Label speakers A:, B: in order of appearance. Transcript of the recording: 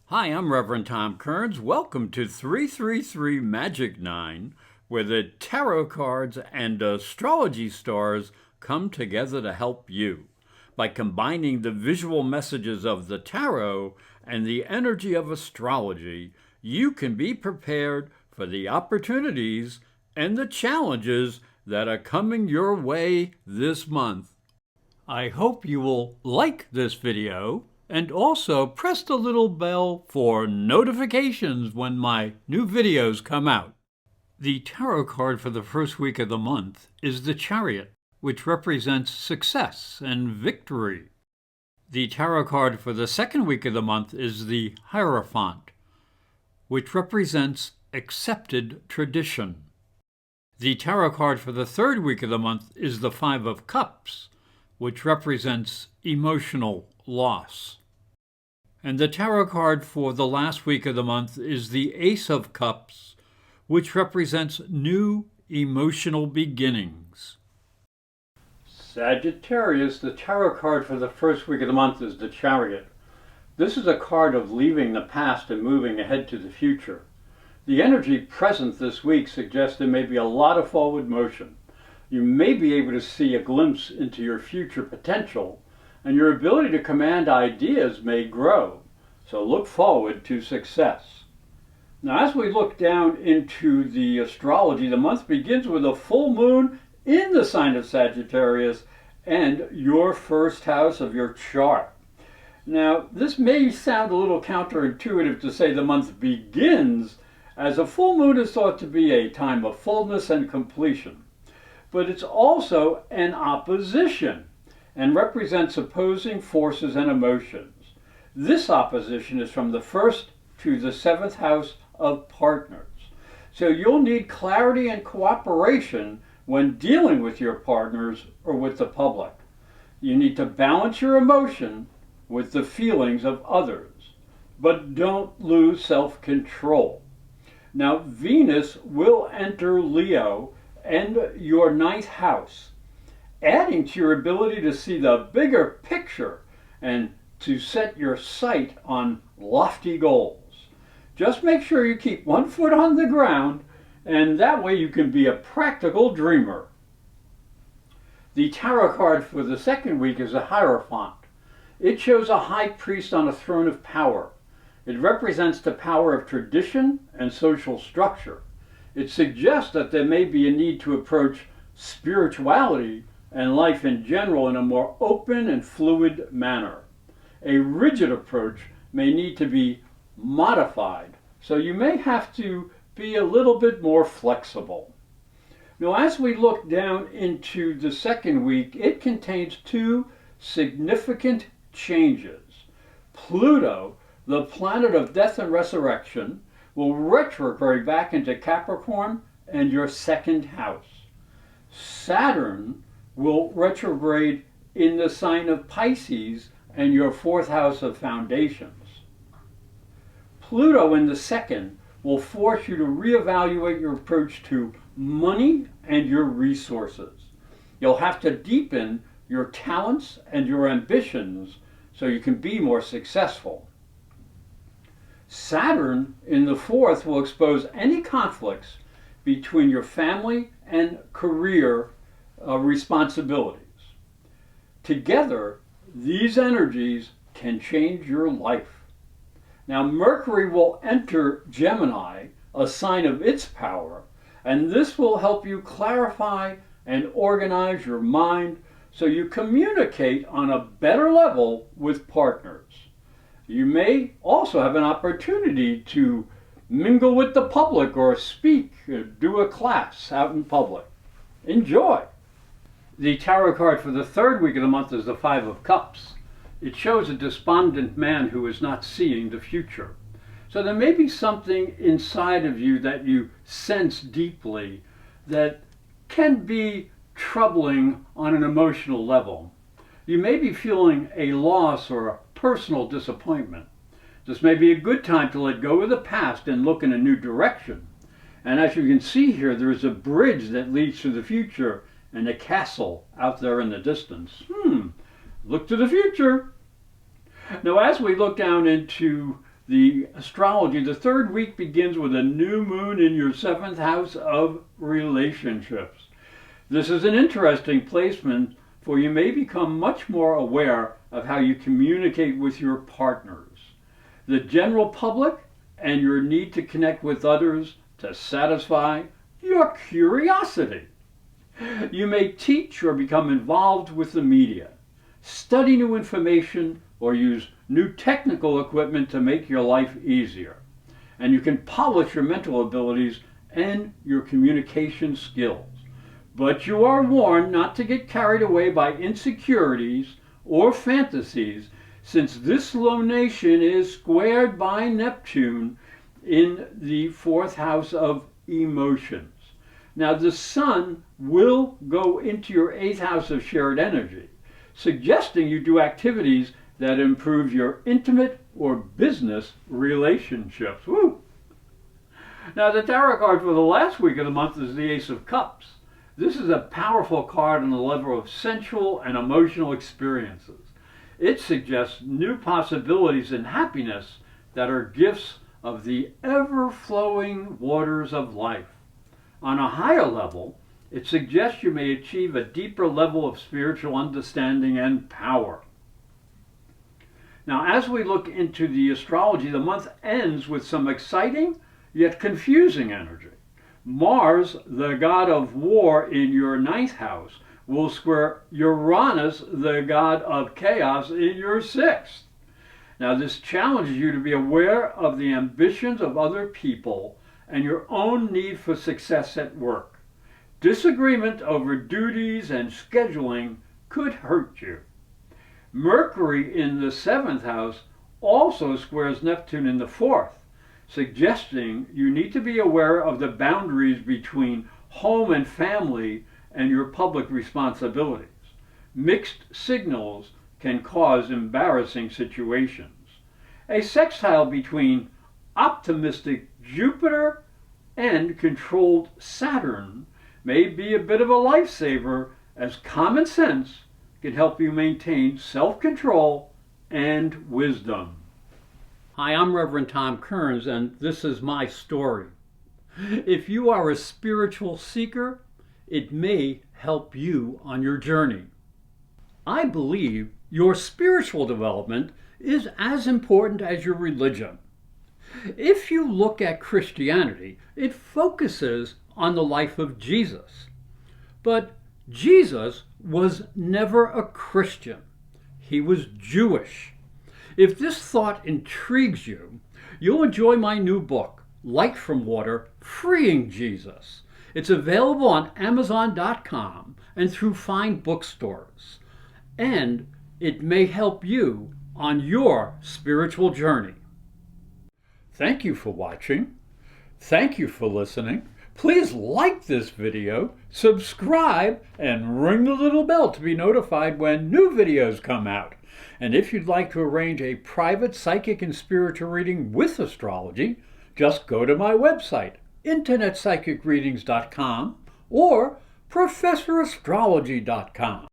A: Hi, I'm Reverend Tom Kearns. Welcome to 333 Magic 9, where the tarot cards and astrology stars come together to help you. By combining the visual messages of the tarot and the energy of astrology, you can be prepared for the opportunities and the challenges that are coming your way this month. I hope you will like this video and also press the little bell for notifications when my new videos come out. The tarot card for the first week of the month is the Chariot, which represents success and victory. The tarot card for the second week of the month is the Hierophant, which represents accepted tradition. The tarot card for the third week of the month is the Five of Cups, which represents emotional loss. And the tarot card for the last week of the month is the Ace of Cups, which represents new emotional beginnings. Sagittarius, the tarot card for the first week of the month is the Chariot. This is a card of leaving the past and moving ahead to the future. The energy present this week suggests there may be a lot of forward motion. You may be able to see a glimpse into your future potential, and your ability to command ideas may grow. So look forward to success. Now, as we look down into the astrology, the month begins with a full moon in the sign of Sagittarius and your first house of your chart. Now, this may sound a little counterintuitive to say the month begins, as a full moon is thought to be a time of fullness and completion. But it's also an opposition and represents opposing forces and emotions. This opposition is from the first to the seventh house of partners. So you'll need clarity and cooperation when dealing with your partners or with the public. You need to balance your emotion with the feelings of others, but don't lose self-control. Now, Venus will enter Leo and your ninth house, adding to your ability to see the bigger picture and to set your sight on lofty goals. Just make sure you keep one foot on the ground, and that way you can be a practical dreamer. The tarot card for the second week is a Hierophant. It shows a high priest on a throne of power. It represents the power of tradition and social structure. It suggests that there may be a need to approach spirituality and life in general in a more open and fluid manner. A rigid approach may need to be modified, so you may have to be a little bit more flexible. Now, as we look down into the second week, it contains two significant changes. Pluto, the planet of death and resurrection, will retrograde back into Capricorn and your second house. Saturn will retrograde in the sign of Pisces and your fourth house of foundations. Pluto in the second will force you to reevaluate your approach to money and your resources. You'll have to deepen your talents and your ambitions so you can be more successful. Saturn in the fourth will expose any conflicts between your family and career responsibilities. Together, these energies can change your life. Now, Mercury will enter Gemini, a sign of its power, and this will help you clarify and organize your mind so you communicate on a better level with partners. You may also have an opportunity to mingle with the public or speak, or do a class out in public. Enjoy! The tarot card for the third week of the month is the Five of Cups. It shows a despondent man who is not seeing the future. So there may be something inside of you that you sense deeply that can be troubling on an emotional level. You may be feeling a loss or a personal disappointment. This may be a good time to let go of the past and look in a new direction. And as you can see here, there is a bridge that leads to the future and a castle out there in the distance. Look to the future. Now, as we look down into the astrology, the third week begins with a new moon in your seventh house of relationships. This is an interesting placement, for you may become much more aware of how you communicate with your partners, the general public, and your need to connect with others to satisfy your curiosity. You may teach or become involved with the media, study new information, or use new technical equipment to make your life easier. And you can polish your mental abilities and your communication skills. But you are warned not to get carried away by insecurities or fantasies, since this lunation is squared by Neptune in the fourth house of emotions. Now the sun will go into your eighth house of shared energy, suggesting you do activities that improve your intimate or business relationships. Woo! Now the tarot card for the last week of the month is the Ace of Cups. This is a powerful card on the level of sensual and emotional experiences. It suggests new possibilities and happiness that are gifts of the ever-flowing waters of life. On a higher level, it suggests you may achieve a deeper level of spiritual understanding and power. Now, as we look into the astrology, the month ends with some exciting yet confusing energy. Mars, the god of war in your ninth house, will square Uranus, the god of chaos, in your sixth. Now, this challenges you to be aware of the ambitions of other people and your own need for success at work. Disagreement over duties and scheduling could hurt you. Mercury in the seventh house also squares Neptune in the fourth, suggesting you need to be aware of the boundaries between home and family and your public responsibilities. Mixed signals can cause embarrassing situations. A sextile between optimistic Jupiter and controlled Saturn may be a bit of a lifesaver, as common sense can help you maintain self-control and wisdom. Hi, I'm Reverend Tom Kearns, and this is my story. If you are a spiritual seeker, it may help you on your journey. I believe your spiritual development is as important as your religion. If you look at Christianity, it focuses on the life of Jesus. But Jesus was never a Christian. He was Jewish. If this thought intrigues you, you'll enjoy my new book, Light from Water, Freeing Jesus. It's available on Amazon.com and through fine bookstores. And it may help you on your spiritual journey. Thank you for watching. Thank you for listening. Please like this video, subscribe, and ring the little bell to be notified when new videos come out. And if you'd like to arrange a private psychic and spiritual reading with astrology, just go to my website, internetpsychicreadings.com or professorastrology.com.